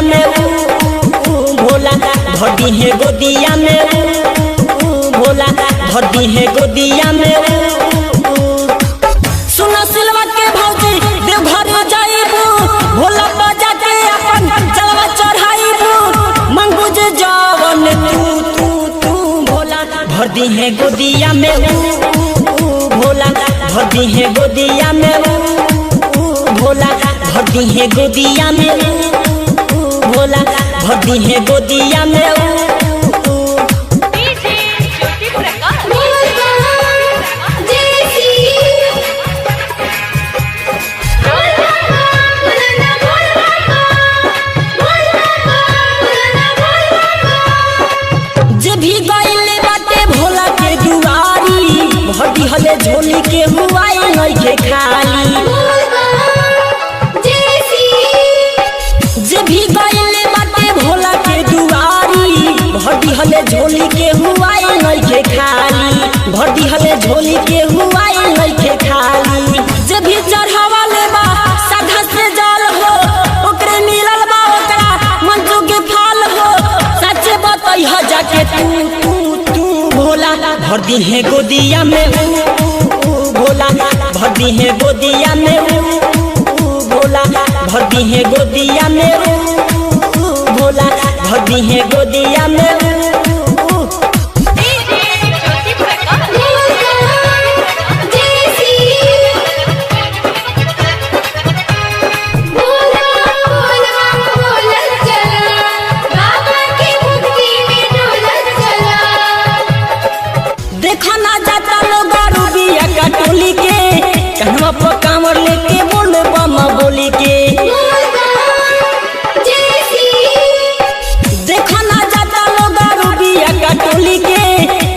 में भोला भर दी है गोदिया में भोला भर दी है गोदिया में। सुना सिलवा के भौजी देवघर जाइबू भोला बाजा के अपन जलवा चढ़ाइबू मंगू जे जवन तू भोला भर दी है गोदिया में भोला भर दी है गोदिया में भोला भर दी है गोदिया में भोला भर दी है गोदिया में। जे भी गइले बाटे भोला के दुआरी भर हले झोली के हुआई नहीं के खाली। जे भी गइले बाटे भोला के दुआरी भर हले झोली के हुआई नहीं के खाली भर हले झोली के हुआई नहीं के खाली। जे भी चढ़ावा लेबा साधा से जल हो ओकरे मिलल बा ओकरा मंजू के फल हो सच्चे बताई ह जाके तू भोला भर दी है गोदिया में भोला भर दी है गोदिया में भोला भर दी है गोदिया में भोला भर दी है गोदिया में। देखा ना जाता लोग रूबिया का टोली के कहवा पर कांवर लेके बोल बमा बोली के। देखा ना जाता लोग रूबिया का टोली के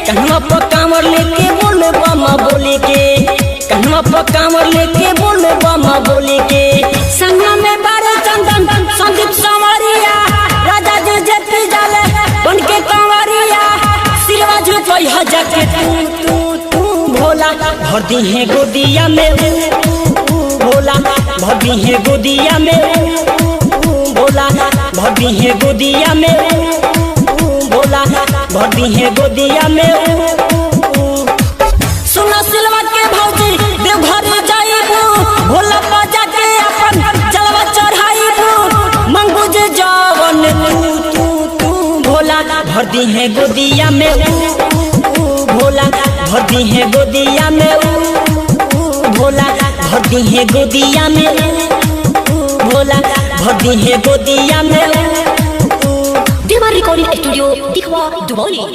कहवा पर कांवर लेके बोल बमा बोली के कहवा पर कांवर लेके बोल बमा बोली के। संगम में बारे चंदन संदीप संवरिया राजा जी जेती जाले बन के कंवरिया सिरवा झुकई ह जाके तू भोला भर दी है गोदिया में भोला भर दी है गोदिया में भोला भर दी है गोदिया में भोला भर दी है गोदिया में। सुना सिलवा के भौजी देवघर जाइबू भोला बाजा के अपन जलवा चढ़ाइबू मंगू जे जवन तू भोला भर दी है गोदिया में भोला भर दी है गोदिया में भोला भर दी है गोदिया में भोला भर दी है गोदिया में। देवा रिकॉर्डिंग स्टूडियो दिखवा दुबौली।